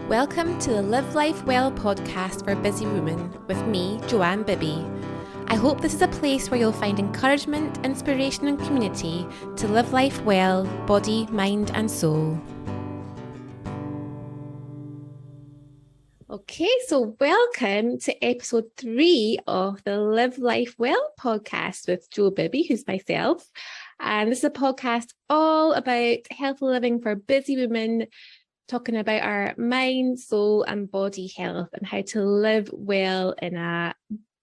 Welcome to the Live Life Well podcast for busy women with me, Joanne Bibby. I hope this is a place where you'll find encouragement, inspiration and community to live life well, body, mind and soul. Okay, so welcome to episode 3 of the Live Life Well podcast with Jo Bibby, who's myself. And this is a podcast all about healthy living for busy women, talking about our mind, soul and body health and how to live well in a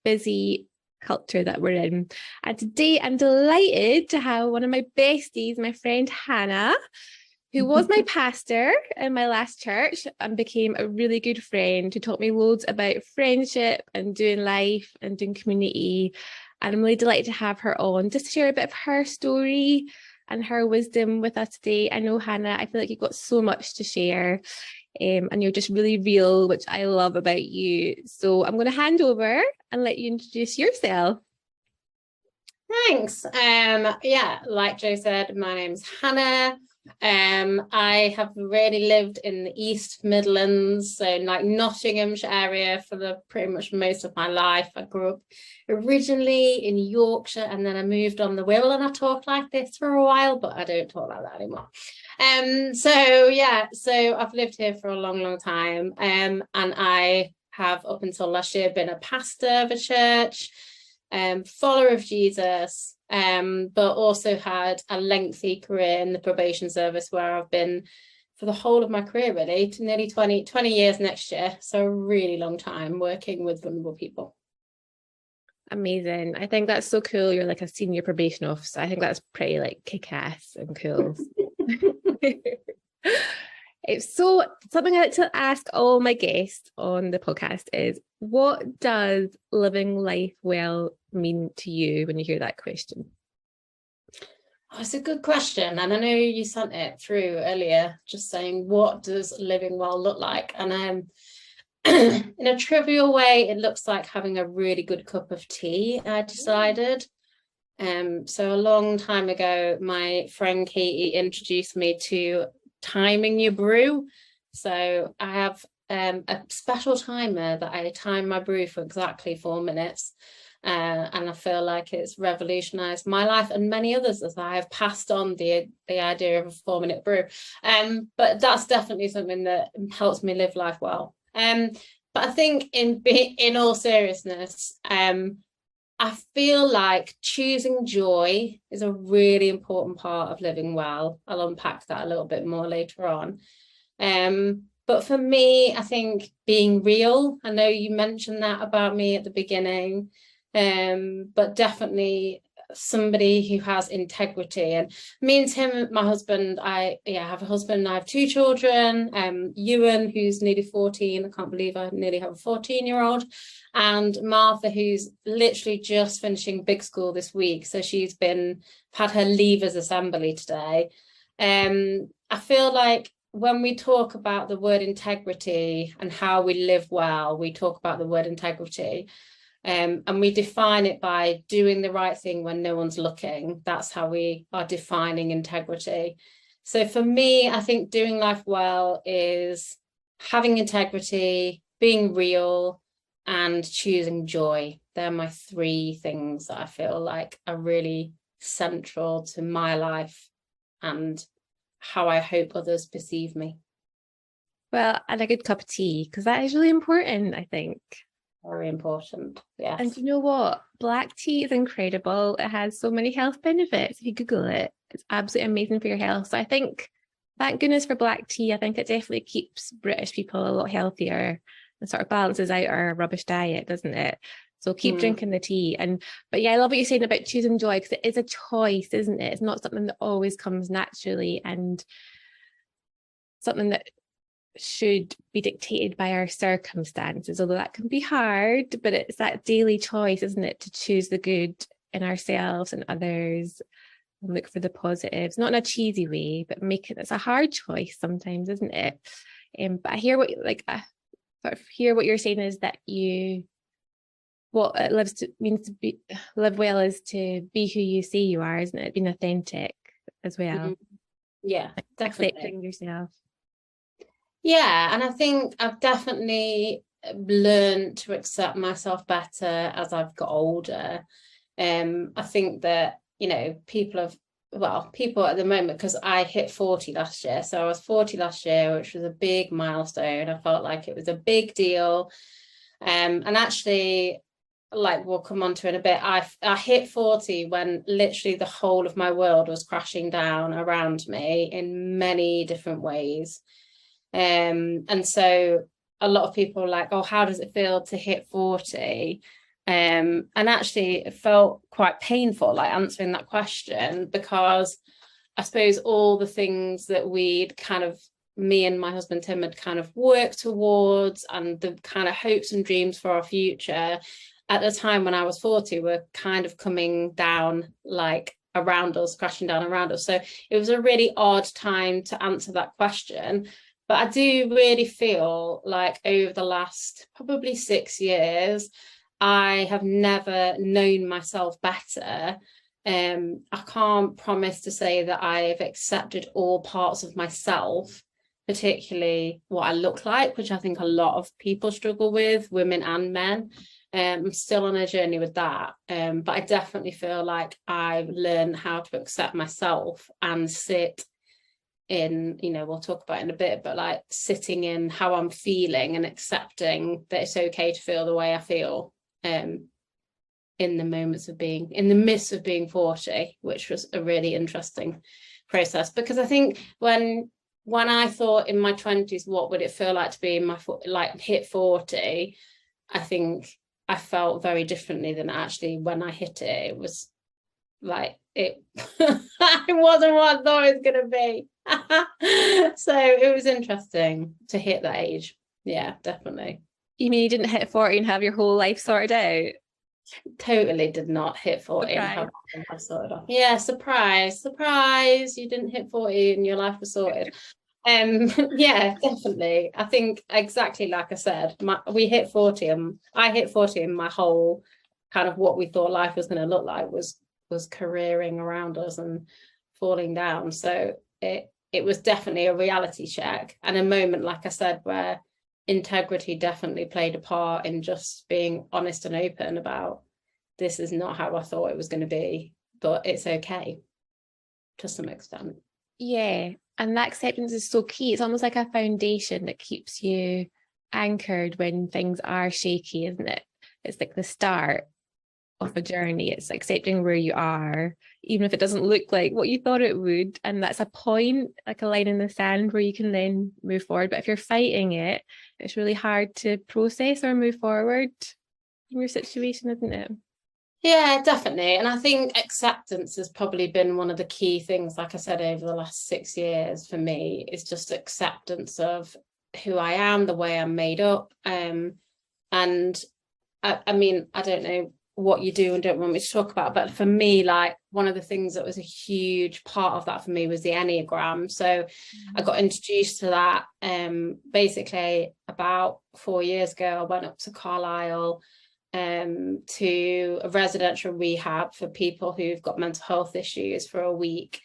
busy culture that we're in. And today I'm delighted to have one of my besties, my friend Hannah, who was my pastor in my last church and became a really good friend, who taught me loads about friendship and doing life and doing community. And I'm really delighted to have her on just to share a bit of her story and her wisdom with us today. I know, Hannah, I feel like you've got so much to share and you're just really real, which I love about you. So I'm going to hand over and let you introduce yourself. Thanks. Like Jo said, my name's Hannah. I have really lived in the East Midlands, so like Nottinghamshire area for the pretty much most of my life. I grew up originally in Yorkshire and then I moved on the Wirral, and I talked like this for a while, but I don't talk like that anymore. So I've lived here for a long time, and I have up until last year been a pastor of a church, follower of Jesus, but also had a lengthy career in the probation service where I've been for the whole of my career, really, to nearly 20 years next year. So a really long time working with vulnerable people. Amazing. I think that's so cool. You're like a senior probation officer. I think that's pretty like kick-ass and cool. It's so something I like to ask all my guests on the podcast is, what does living life well mean to you when you hear that question? Oh, it's a good question. And I know you sent it through earlier, just saying, what does living well look like? And in a trivial way, it looks like having a really good cup of tea, I decided. So a long time ago, my friend Katie introduced me to timing your brew. So I have a special timer that I time my brew for exactly 4 minutes. And I feel like it's revolutionized my life and many others as I have passed on the idea of a 4-minute brew. But that's definitely something that helps me live life well. But I think in all seriousness, I feel like choosing joy is a really important part of living well. I'll unpack that a little bit more later on. But for me, I think being real, I know you mentioned that about me at the beginning, but definitely somebody who has integrity. And me and Tim, my husband, I have a husband, I have 2 children, Ewan, who's nearly 14, I can't believe I nearly have a 14-year-old, and Martha, who's literally just finishing big school this week, so she's had her leavers assembly today. I feel like when we talk about the word integrity and how we live well, we talk about the word integrity. And we define it by doing the right thing when no one's looking. That's how we are defining integrity. So for me, I think doing life well is having integrity, being real, and choosing joy. They're my 3 things that I feel like are really central to my life and how I hope others perceive me. Well, and a good cup of tea, because that is really important, I think. Very important, yes. And you know what? Black tea is incredible. It has so many health benefits. If you Google it, it's absolutely amazing for your health. So I think, thank goodness for black tea. I think it definitely keeps British people a lot healthier and sort of balances out our rubbish diet, doesn't it? So keep drinking the tea. But yeah, I love what you're saying about choosing joy, because it is a choice, isn't it? It's not something that always comes naturally and something that should be dictated by our circumstances, although that can be hard. But it's that daily choice, isn't it, to choose the good in ourselves and others and look for the positives, not in a cheesy way, but it's a hard choice sometimes, isn't it? But I hear what you're saying is that what it means to live well is to be who you say you are, isn't it? Being authentic as well. Yeah, definitely. Accepting yourself. Yeah, and I think I've definitely learned to accept myself better as I've got older. I think that, people at the moment, because I hit 40 last year. So I was 40 last year, which was a big milestone. I felt like it was a big deal. And actually, like we'll come on to in a bit, I hit 40 when literally the whole of my world was crashing down around me in many different ways. And so a lot of people are like, oh, how does it feel to hit 40? And actually it felt quite painful, like answering that question, because I suppose all the things that we'd kind of, me and my husband Tim had kind of worked towards, and the kind of hopes and dreams for our future at the time when I was 40 were kind of coming down, like around us, crashing down around us. So it was a really odd time to answer that question. But I do really feel like over the last probably 6 years, I have never known myself better. I can't promise to say that I've accepted all parts of myself, particularly what I look like, which I think a lot of people struggle with, women and men. I'm still on a journey with that. But I definitely feel like I've learned how to accept myself and sit in, we'll talk about it in a bit, but like sitting in how I'm feeling and accepting that it's okay to feel the way I feel. In the moments of being in the midst of being 40, which was a really interesting process, because I think when I thought in my 20s what would it feel like to be in my like hit 40, I think I felt very differently than actually when I hit it. It was like it wasn't what I thought it was gonna be. So it was interesting to hit that age. Yeah, definitely. You mean you didn't hit 40 and have your whole life sorted out? Totally did not hit 40 and have my life sorted off. Yeah, surprise, you didn't hit 40 and your life was sorted. Yeah, definitely. I think exactly like I said, we hit 40 and I hit 40 and my whole kind of what we thought life was going to look like was careering around us and falling down. So it was definitely a reality check, and a moment, like I said, where integrity definitely played a part in just being honest and open about, this is not how I thought it was going to be, but it's okay to some extent. Yeah. And that acceptance is so key. It's almost like a foundation that keeps you anchored when things are shaky, isn't it? It's like the start of a journey. It's accepting where you are, even if it doesn't look like what you thought it would. And that's a point, like a line in the sand where you can then move forward. But if you're fighting it, it's really hard to process or move forward in your situation, isn't it? Yeah, definitely. And I think acceptance has probably been one of the key things, like I said, over the last 6 years for me, is just acceptance of who I am, the way I'm made up. And I mean, I don't know what you do and don't want me to talk about, but for me, like one of the things that was a huge part of that for me was the enneagram. So I got introduced to that basically about 4 years ago. I went up to Carlisle to a residential rehab for people who've got mental health issues for a week,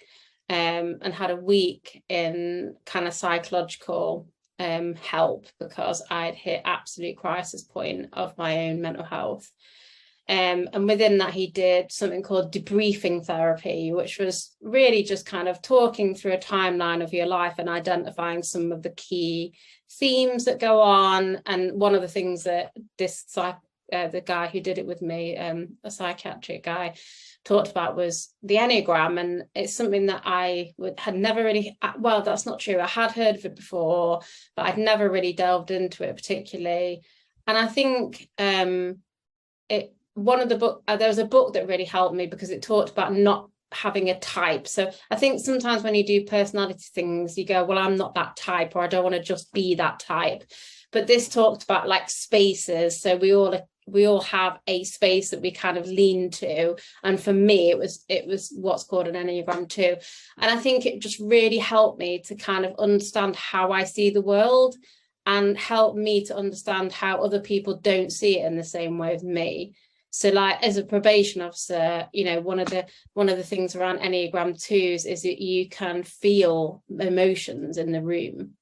and had a week in kind of psychological help, because I'd hit absolute crisis point of my own mental health. And within that, he did something called debriefing therapy, which was really just kind of talking through a timeline of your life and identifying some of the key themes that go on. And one of the things that the guy who did it with me, a psychiatric guy, talked about was the enneagram. And it's something that I had never really, well, that's not true, I had heard of it before, but I'd never really delved into it particularly. And I think one of the book, there was a book that really helped me, because it talked about not having a type. So I think sometimes when you do personality things, you go, well, I'm not that type, or I don't want to just be that type. But this talked about like spaces. So we all have a space that we kind of lean to, and for me it was what's called an Enneagram 2. And I think it just really helped me to kind of understand how I see the world, and help me to understand how other people don't see it in the same way as me. So like as a probation officer, one of the things around Enneagram 2s is that you can feel emotions in the room.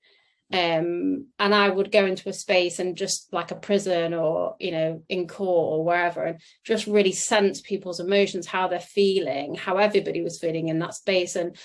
And I would go into a space and just like a prison or, you know, in court or wherever, and just really sense people's emotions, how they're feeling, how everybody was feeling in that space. And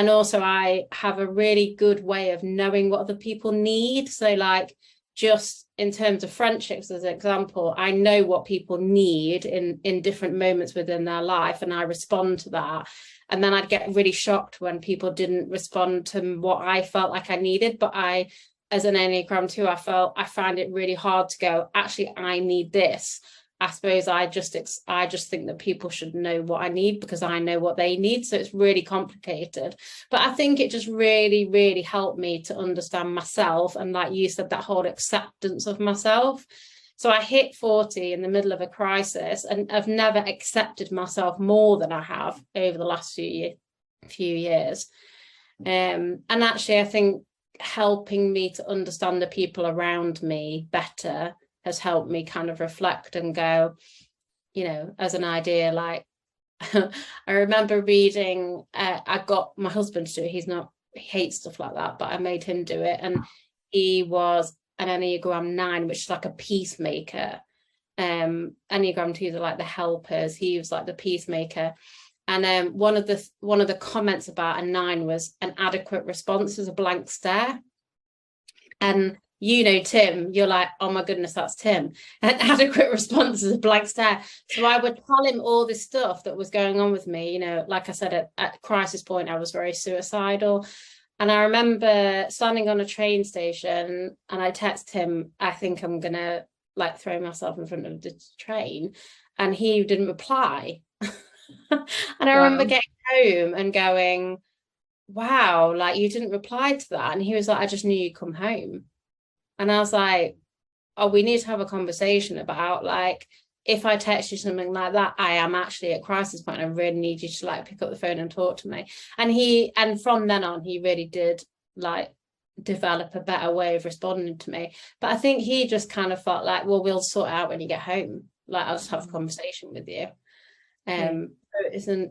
also I have a really good way of knowing what other people need. So like, just in terms of friendships, as an example, I know what people need in different moments within their life, and I respond to that. And then I'd get really shocked when people didn't respond to what I felt like I needed. But I, as an Enneagram 2, I find it really hard to go, actually, I need this. I suppose I just think that people should know what I need because I know what they need. So it's really complicated. But I think it just really, really helped me to understand myself. And like you said, that whole acceptance of myself. So I hit 40 in the middle of a crisis, and I've never accepted myself more than I have over the last few years. And actually, I think helping me to understand the people around me better has helped me kind of reflect and go, you know, as an idea, like I remember reading, I got my husband to do it. He hates stuff like that, but I made him do it. And he was an Enneagram 9, which is like a peacemaker. Enneagram 2s are like the helpers. He was like the peacemaker. And one of the comments about a 9 was an adequate response is a blank stare. And you know, Tim, you're like, oh my goodness, that's Tim. An adequate response is a blank stare. So I would tell him all this stuff that was going on with me. You know, like I said, at crisis point, I was very suicidal. And I remember standing on a train station and I texted him, I think I'm going to like throw myself in front of the train. And he didn't reply. And I remember getting home and going, wow, like you didn't reply to that. And he was like, I just knew you'd come home. And I was like, oh, we need to have a conversation about like, if I text you something like that, I am actually at crisis point. I really need you to like pick up the phone and talk to me. And from then on, he really did like develop a better way of responding to me. But I think he just kind of felt like, well, we'll sort it out when you get home. Like, I'll just have a conversation with you. So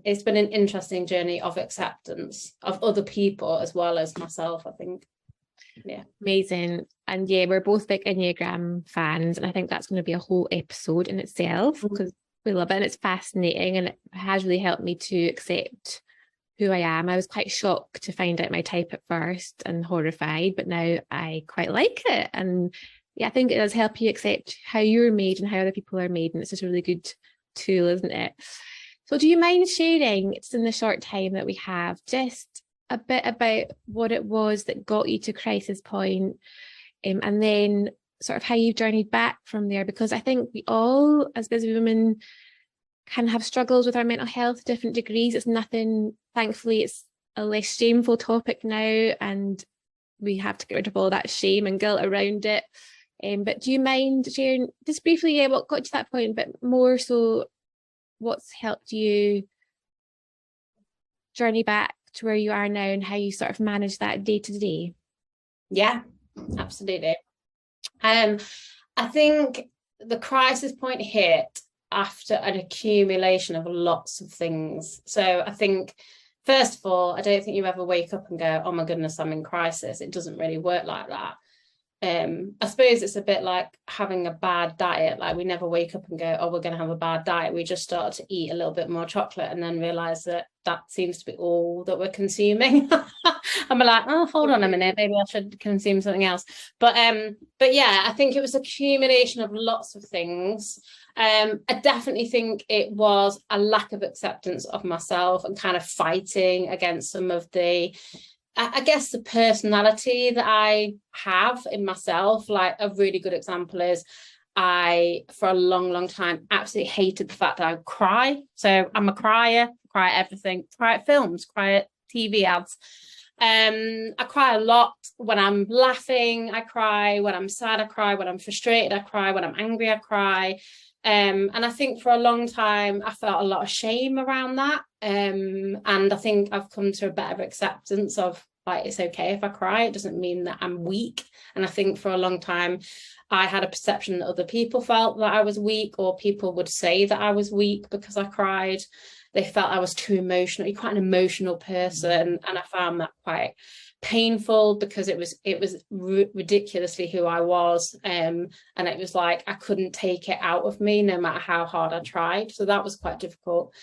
it's been an interesting journey of acceptance of other people as well as myself, I think. Yeah, amazing. And yeah, we're both big Enneagram fans, and I think that's going to be a whole episode in itself because we love it and it's fascinating, and it has really helped me to accept who I am. I was quite shocked to find out my type at first and horrified, but now I quite like it. And yeah, I think it does help you accept how you're made and how other people are made, and it's just a really good tool, isn't it? So do you mind sharing, it's in the short time that we have, just a bit about what it was that got you to crisis point, and then sort of how you've journeyed back from there? Because I think we all, as busy women, can have struggles with our mental health to different degrees. It's nothing, thankfully, it's a less shameful topic now, and we have to get rid of all that shame and guilt around it. But do you mind sharing just briefly, what got you to that point, but more so what's helped you journey back to where you are now and how you sort of manage that day to day? Yeah, absolutely. I think the crisis point hit after an accumulation of lots of things. So I think, first of all, I don't think you ever wake up and go, oh my goodness, I'm in crisis. It doesn't really work like that. I suppose it's a bit like having a bad diet. Like, we never wake up and go, oh, we're going to have a bad diet. We just start to eat a little bit more chocolate and then realize that seems to be all that we're consuming. And we're like, oh, hold on a minute, maybe I should consume something else. But yeah, I think it was accumulation of lots of things. I definitely think it was a lack of acceptance of myself and kind of fighting against some of the, I guess, the personality that I have in myself. Like, a really good example is I, for a long, long time, absolutely hated the fact that I would cry. So I'm a crier, cry at everything, cry at films, cry at TV ads. I cry a lot when I'm laughing. I cry when I'm sad. I cry when I'm frustrated. I cry when I'm angry. I cry. And I think for a long time, I felt a lot of shame around that. And I think I've come to a better acceptance of, like, it's okay if I cry. It doesn't mean that I'm weak. And I think for a long time, I had a perception that other people felt that I was weak, or people would say that I was weak because I cried. They felt I was too emotional. You're quite an emotional person. And I found that quite painful because it was ridiculously who I was, and it was like I couldn't take it out of me no matter how hard I tried. So that was quite difficult.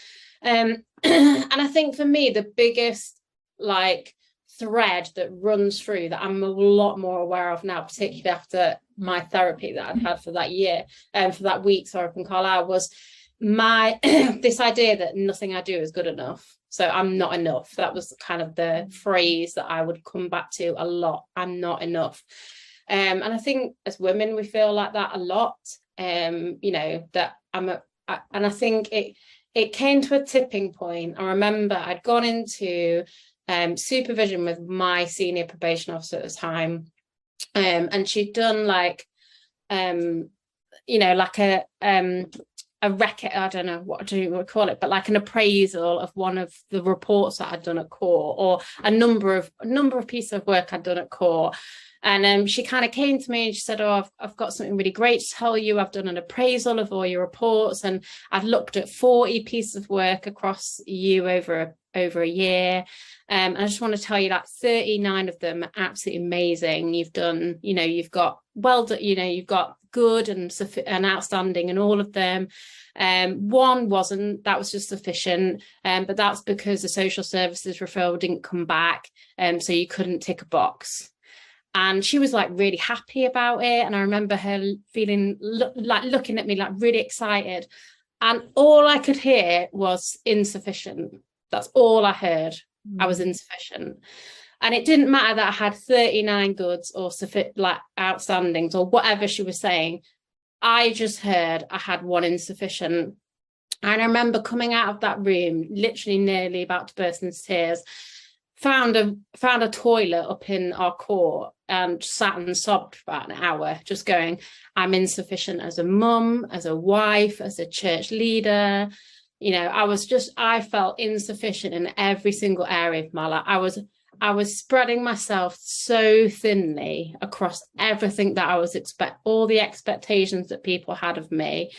And I think for me the biggest like thread that runs through that I'm a lot more aware of now, particularly after my therapy that I'd had for that year and for that week, sorry, from Carlisle, was my this idea that nothing I do is good enough. So I'm not enough. That was kind of the phrase that I would come back to a lot. I'm not enough. And I think as women we feel like that a lot. You know, that and I think it came to a tipping point. I remember I'd gone into supervision with my senior probation officer at the time, and she'd done like you know, like a record, I don't know what do you call it, but like an appraisal of one of the reports that I'd done at court, or a number of pieces of work I'd done at court. And she kind of came to me and she said, oh, I've got something really great to tell you. I've done an appraisal of all your reports, and I've looked at 40 pieces of work across you over a year. And I just want to tell you that 39 of them are absolutely amazing. You've done, you know, you've got you've got good and outstanding in all of them. One wasn't, that was just sufficient. But that's because the social services referral didn't come back. So you couldn't tick a box. And she was like really happy about it. And I remember her feeling like looking at me like really excited. And all I could hear was insufficient. That's all I heard. I was insufficient. And it didn't matter that I had 39 goods or like outstandings or whatever she was saying. I just heard I had one insufficient. And I remember coming out of that room, literally nearly about to burst into tears, found a toilet up in our court and sat and sobbed for about an hour, just going, I'm insufficient as a mum, as a wife, as a church leader. You know, I felt insufficient in every single area of my life. I was spreading myself so thinly across everything that I was all the expectations that people had of me,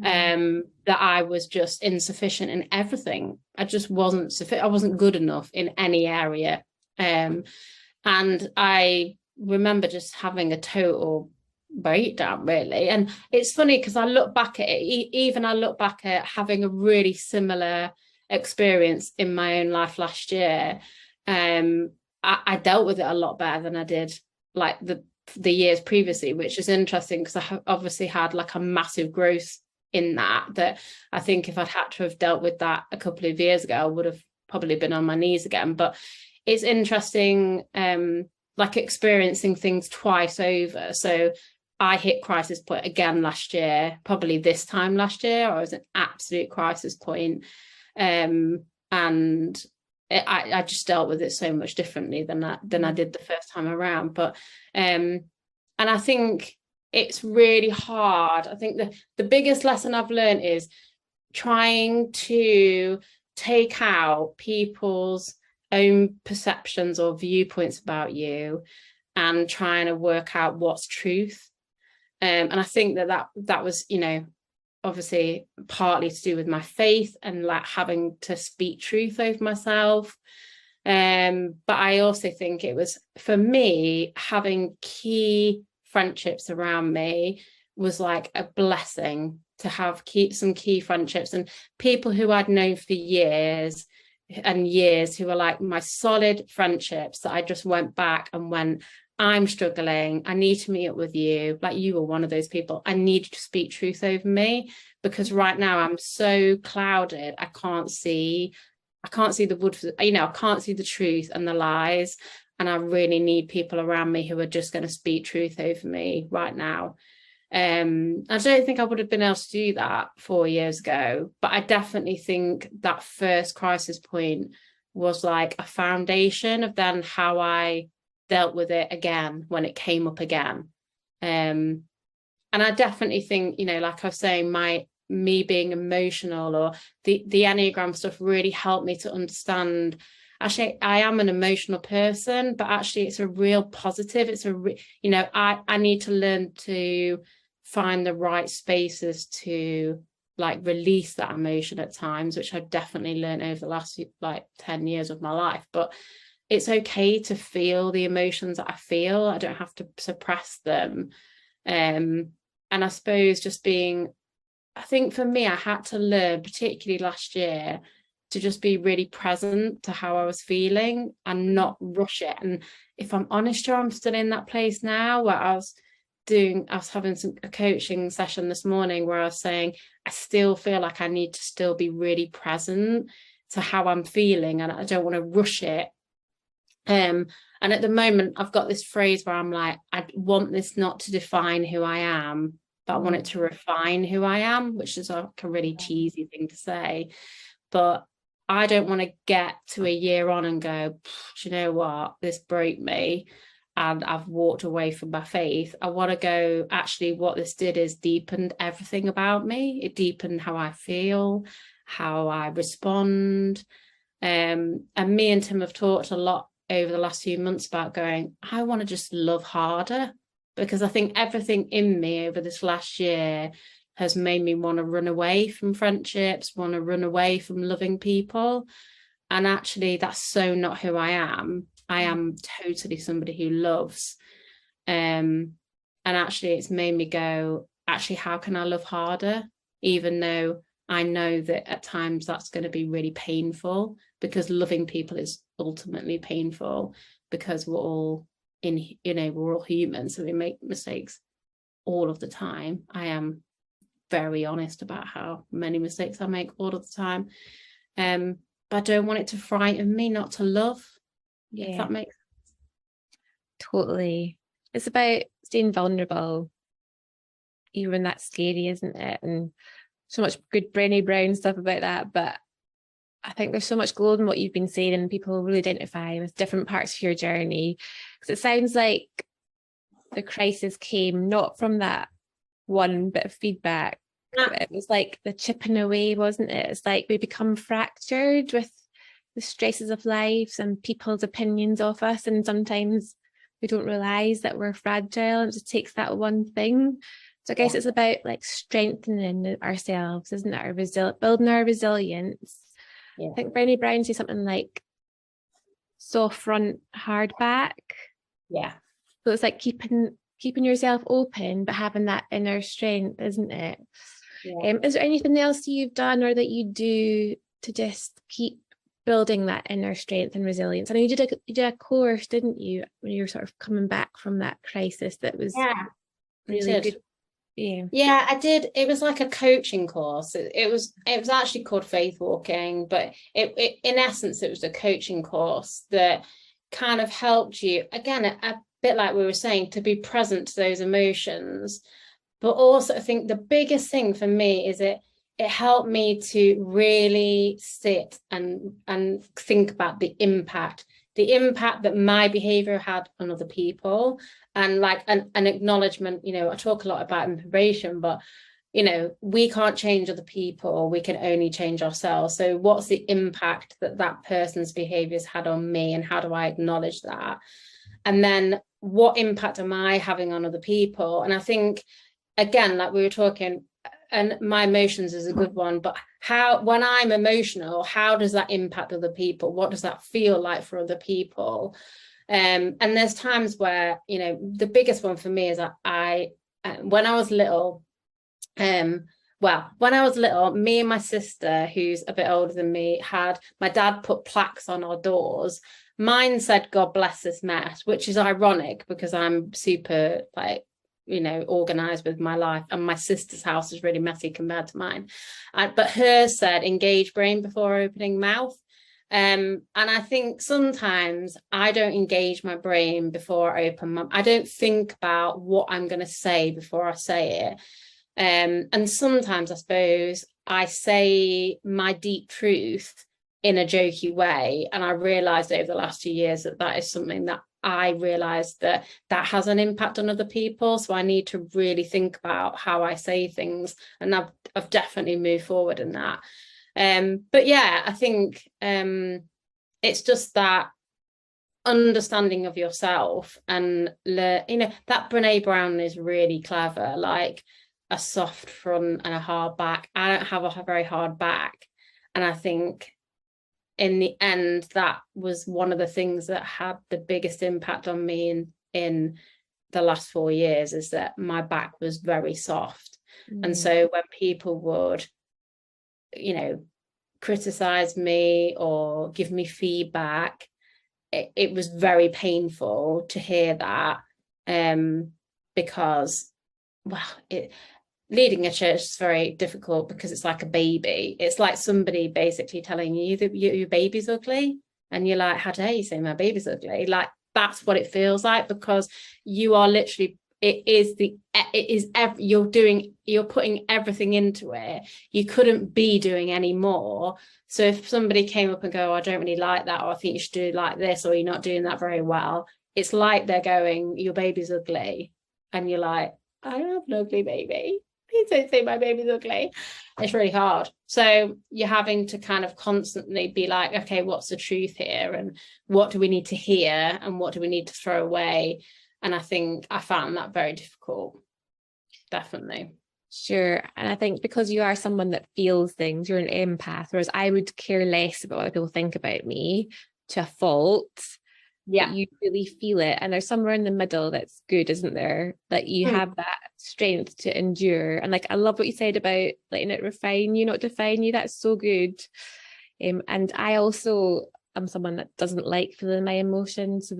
that I was just insufficient in everything. I just wasn't sufficient. I wasn't good enough in any area. And I remember just having a total breakdown, really. And it's funny because I look back at it, I look back at having a really similar experience in my own life last year. I dealt with it a lot better than I did like the years previously, which is interesting because I have obviously had like a massive growth in that I think if I'd had to have dealt with that a couple of years ago, I would have probably been on my knees again. But it's interesting, like experiencing things twice over. So I hit crisis point again last year, probably this time last year. I was at absolute crisis point. And I just dealt with it so much differently than I did the first time around. But and I think it's really hard. I think the biggest lesson I've learned is trying to take out people's own perceptions or viewpoints about you and trying to work out what's truth. And I think that was, you know, obviously partly to do with my faith and like having to speak truth over myself. But I also think it was, for me, having key friendships around me was like a blessing to keep some key friendships and people who I'd known for years and years, who were like my solid friendships that I just went back and went, I'm struggling, I need to meet up with you. Like, you were one of those people. I need you to speak truth over me, because right now I'm so clouded. I can't see the wood, you know, I can't see the truth and the lies. And I really need people around me who are just going to speak truth over me right now. I don't think I would have been able to do that 4 years ago, but I definitely think that first crisis point was like a foundation of then how I dealt with it again when it came up again. And I definitely think, you know, like I was saying, me being emotional, or the enneagram stuff really helped me to understand, actually I am an emotional person, but actually it's a real positive. It's you know, I need to learn to find the right spaces to like release that emotion at times, which I've definitely learned over the last like 10 years of my life. But it's okay to feel the emotions that I feel. I don't have to suppress them. And I suppose just being, I think for me, I had to learn, particularly last year, to just be really present to how I was feeling and not rush it. And if I'm honest, I'm still in that place now where I was having a coaching session this morning where I was saying, I still feel like I need to still be really present to how I'm feeling, and I don't want to rush it. And at the moment, I've got this phrase where I'm like, I want this not to define who I am, but I want it to refine who I am, which is like a really cheesy thing to say. But I don't want to get to a year on and go, do you know what, this broke me and I've walked away from my faith. I want to go, actually, what this did is deepened everything about me. It deepened how I feel, how I respond. And me and Tim have talked a lot over the last few months about going, I want to just love harder, because I think everything in me over this last year has made me want to run away from friendships, want to run away from loving people. And actually, that's so not who I am. I am totally somebody who loves. And actually, it's made me go, actually, how can I love harder? Even though I know that at times that's going to be really painful, because loving people is ultimately painful, because we're all we're all human, so we make mistakes all of the time. I am very honest about how many mistakes I make all of the time. But I don't want it to frighten me not to love. Yeah. If that makes sense. Totally. It's about staying vulnerable, even when that's scary, isn't it? And so much good Brené Brown stuff about that. But I think there's so much gold in what you've been saying, and people really identify with different parts of your journey. Because it sounds like the crisis came not from that one bit of feedback. It was like the chipping away, wasn't it? It's like we become fractured with the stresses of life and people's opinions of us, and sometimes we don't realize that we're fragile, and it just takes that one thing. So I guess it's about like strengthening ourselves, isn't it? Building our resilience. I think Brené Brown says something like soft front, hard back. Yeah. So it's like keeping yourself open, but having that inner strength, isn't it? Yeah. Is there anything else you've done or that you do to just keep building that inner strength and resilience? I know you did a course, didn't you, when you were sort of coming back from that crisis? That was really good. Yeah, I did. It was like a coaching course. It was actually called Faith Walking, but it in essence it was a coaching course that kind of helped you, again, a bit like we were saying, to be present to those emotions. But also, I think the biggest thing for me is it helped me to really sit and think about the impact that my behavior had on other people, and like an acknowledgement. I talk a lot about in probation, but we can't change other people, we can only change ourselves. So what's the impact that person's behaviors had on me, and how do I acknowledge that? And then what impact am I having on other people? And I think, again, like we were talking, and my emotions is a good one, but when I'm emotional, how does that impact other people? What does that feel like for other people? And there's times where, the biggest one for me is that when I was little, me and my sister, who's a bit older than me, my dad put plaques on our doors. Mine said, "God bless this mess," which is ironic because I'm super organized with my life, and my sister's house is really messy compared to mine. But hers said, "Engage brain before opening mouth." And I think sometimes I don't engage my brain before I I don't think about what I'm going to say before I say it. And sometimes I suppose I say my deep truth in a jokey way. And I realized over the last 2 years that is something that I realized that has an impact on other people. So I need to really think about how I say things. And I've definitely moved forward in that. But yeah, I think it's just that understanding of yourself, and that Brené Brown is really clever, like a soft front and a hard back. I don't have a very hard back, and I think in the end, that was one of the things that had the biggest impact on me in the last 4 years, is that my back was very soft. And so when people would, you know, criticize me or give me feedback, it was very painful to hear that, because, well, leading a church is very difficult because it's like a baby. It's like somebody basically telling you that your baby's ugly, and you're like, how dare you say my baby's ugly? Like, that's what it feels like, because you are literally, you're putting everything into it. You couldn't be doing any more. So if somebody came up and go, I don't really like that, or I think you should do like this, or you're not doing that very well, it's like they're going, your baby's ugly. And you're like, I don't have an ugly baby. Please don't say my baby's ugly. It's really hard. So you're having to kind of constantly be like, okay, what's the truth here? And what do we need to hear? And what do we need to throw away? And I think I found that very difficult. Definitely. Sure. And I think because you are someone that feels things, you're an empath, whereas I would care less about what people think about me to a fault. Yeah. You really feel it. And there's somewhere in the middle that's good, isn't there? That you have that strength to endure. And like, I love what you said about letting it refine you, not define you. That's so good. And I also am someone that doesn't like feeling my emotions, so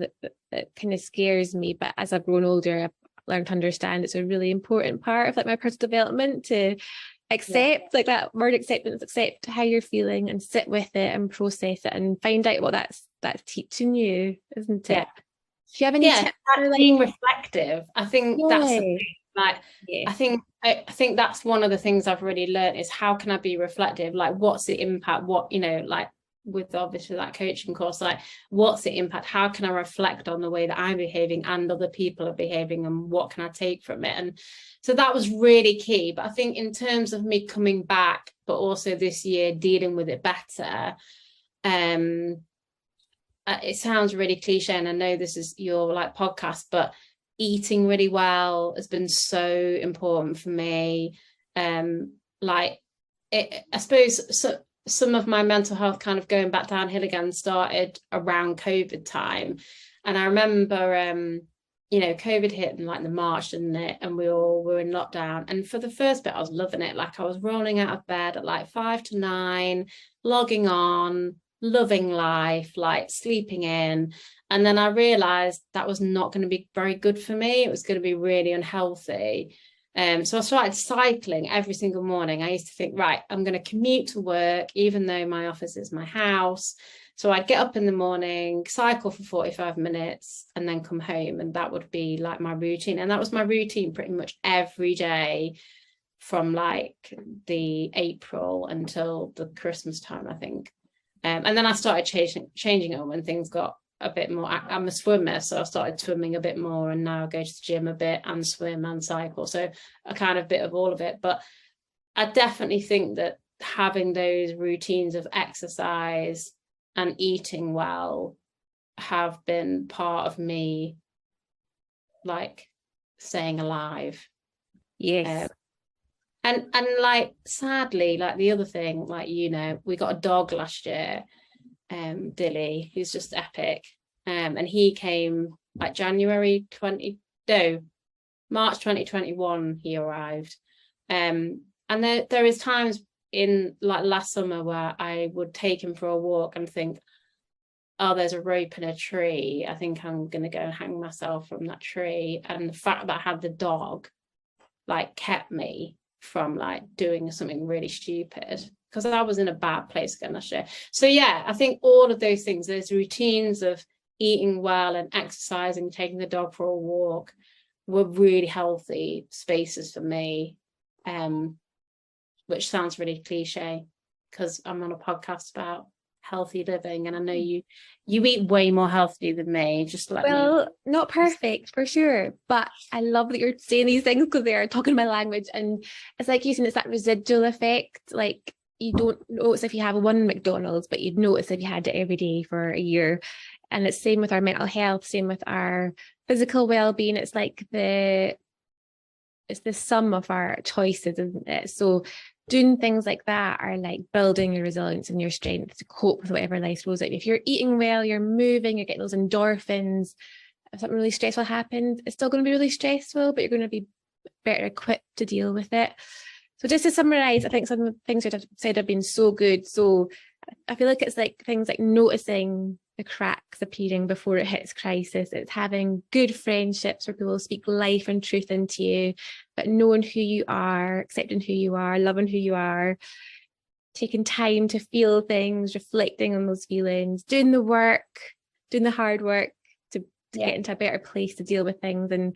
that kind of scares me. But as I've grown older, I've learned to understand it's a really important part of like my personal development to accept, like that word acceptance, accept how you're feeling and sit with it and process it and find out what that's teaching you, isn't it? Yeah. Do you have any tips for, like, being reflective? I think that's the thing. Like, I think that's one of the things I've really learned, is how can I be reflective? Like, what's the impact? What, you know, like with obviously that coaching course, like, what's the impact? How can I reflect on the way that I'm behaving and other people are behaving, and what can I take from it? And so that was really key. But I think in terms of me coming back, but also this year dealing with it better, it sounds really cliche, and I know this is your like podcast, but eating really well has been so important for me. Like, I suppose some of my mental health kind of going back downhill again started around COVID time. And I remember, you know, COVID hit in like the March, didn't it? And we all were in lockdown. And for the first bit, I was loving it. Like, I was rolling out of bed at like 5 to 9, logging on, loving life, like sleeping in. And then I realized that was not going to be very good for me. It was going to be really unhealthy. So I started cycling every single morning. I used to think, right, I'm going to commute to work, even though my office is my house. So I'd get up in the morning, cycle for 45 minutes, and then come home. And that would be like my routine. And that was my routine pretty much every day from like the April until the Christmas time, I think. And then I started changing it when things got a bit more. I'm a swimmer, so I started swimming a bit more, and now I go to the gym a bit and swim and cycle. So a kind of bit of all of it. But I definitely think that having those routines of exercise and eating well have been part of me, like, staying alive. Yes. And like, sadly, like the other thing, like, you know, we got a dog last year, Dilly, who's just epic. And he came like March 2021 he arrived. And there is times in like last summer where I would take him for a walk and think, oh, there's a rope in a tree. I think I'm going to go and hang myself from that tree. And the fact that I had the dog like kept me from like doing something really stupid, because I was in a bad place again last year. So yeah, I think all of those things, those routines of eating well and exercising, taking the dog for a walk, were really healthy spaces for me, which sounds really cliche because I'm on a podcast about healthy living, and I know you eat way more healthy than me. Just let me. Not perfect for sure, but I love that you're saying these things because they are talking my language. And it's like you said, it's that residual effect. Like, you don't notice if you have one McDonald's, but you'd notice if you had it every day for a year. And it's same with our mental health, same with our physical well-being. It's like it's the sum of our choices, isn't it? So doing things like that are like building your resilience and your strength to cope with whatever life throws at you. If you're eating well, you're moving, you're getting those endorphins. If something really stressful happens, it's still going to be really stressful, but you're going to be better equipped to deal with it. So just to summarize, I think some of the things you said have been so good. So I feel like it's like things like noticing the cracks appearing before it hits crisis. It's having good friendships where people speak life and truth into you, but knowing who you are, accepting who you are, loving who you are, taking time to feel things, reflecting on those feelings, doing the work, doing the hard work to get into a better place to deal with things. And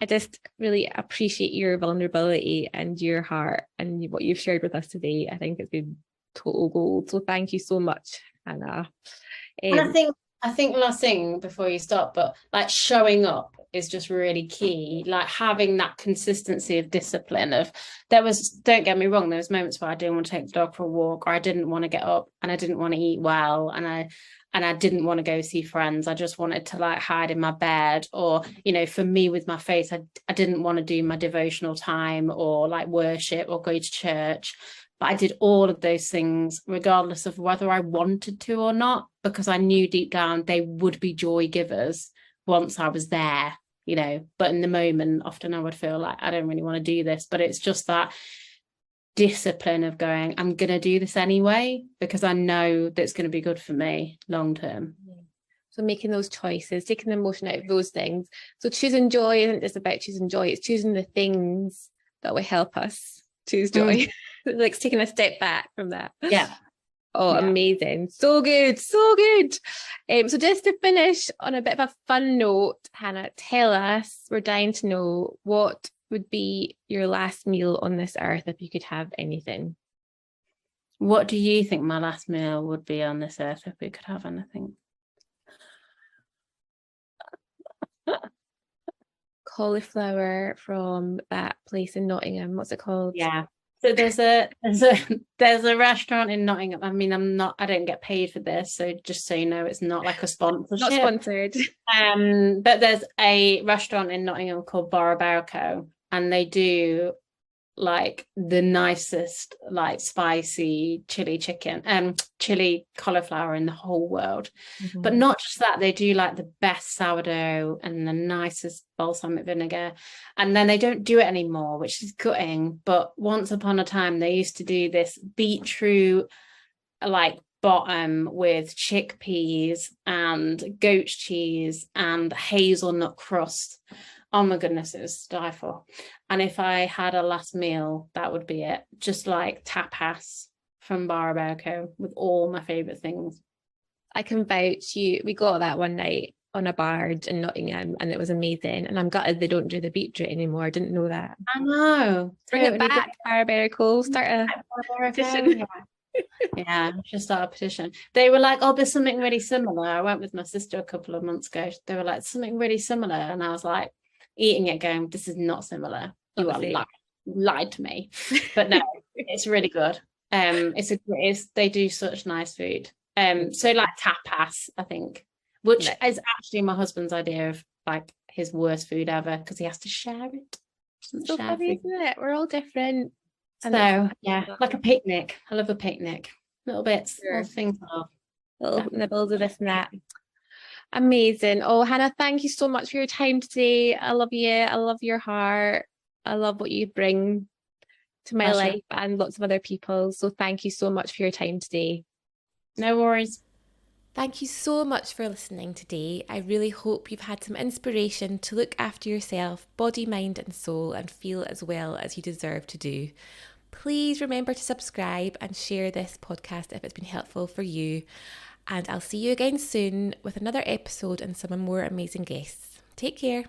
I just really appreciate your vulnerability and your heart and what you've shared with us today. I think it's been total gold. So thank you so much, Hannah. And I think last thing before you stop, but like showing up is just really key. Like having that consistency of discipline don't get me wrong, there was moments where I didn't want to take the dog for a walk, or I didn't want to get up and I didn't want to eat well, and I didn't want to go see friends. I just wanted to like hide in my bed, or, you know, for me with my faith, I didn't want to do my devotional time or like worship or go to church. But I did all of those things regardless of whether I wanted to or not, because I knew deep down they would be joy givers once I was there, you know. But in the moment, often I would feel like I don't really want to do this, but it's just that discipline of going, I'm going to do this anyway, because I know that's going to be good for me long term. So making those choices, taking the emotion out of those things. So choosing joy isn't just about choosing joy, it's choosing the things that will help us choose joy. Like taking a step back from that. Yeah. Oh, yeah. Amazing. So good. So good. So just to finish on a bit of a fun note, Hannah, tell us, we're dying to know, what would be your last meal on this earth if you could have anything? What do you think my last meal would be on this earth if we could have anything? Cauliflower from that place in Nottingham. What's it called? Yeah. So there's a restaurant in Nottingham. I mean, I don't get paid for this, so just so you know, it's not like a sponsorship. Not sponsored. But there's a restaurant in Nottingham called Borobarco, and they do like the nicest, like spicy chili cauliflower in the whole world. But not just that, they do like the best sourdough and the nicest balsamic vinegar, and then they don't do it anymore, which is gutting. But once upon a time they used to do this beetroot like bottom with chickpeas and goat cheese and hazelnut crust. Oh my goodness, it was to die for. And if I had a last meal, that would be it. Just like tapas from Borobarco with all my favourite things. I can vouch. We got that one night on a barge in Nottingham and it was amazing. And I'm gutted they don't do the beetroot anymore. I didn't know that. I know. Bring it back, Borobarco. Start a petition. Yeah, just start a petition. They were like, oh, there's something really similar. I went with my sister a couple of months ago. They were like, something really similar. And I was like, eating it going, this is not similar. You are lied to me. But no, it's really good. They do such nice food. So like tapas, I think, which is actually my husband's idea of like his worst food ever, because he has to share it. So funny, isn't it? We're all different. So yeah, like a picnic. I love a picnic. Little bits, little things. Little nibbles of this and that. Amazing. Oh, Hannah, thank you so much for your time today. I love you. I love your heart. I love what you bring to my life and lots of other people. So thank you so much for your time today. No worries. Thank you so much for listening today. I really hope you've had some inspiration to look after yourself, body, mind and soul, and feel as well as you deserve to do. Please remember to subscribe and share this podcast if it's been helpful for you. And I'll see you again soon with another episode and some more amazing guests. Take care.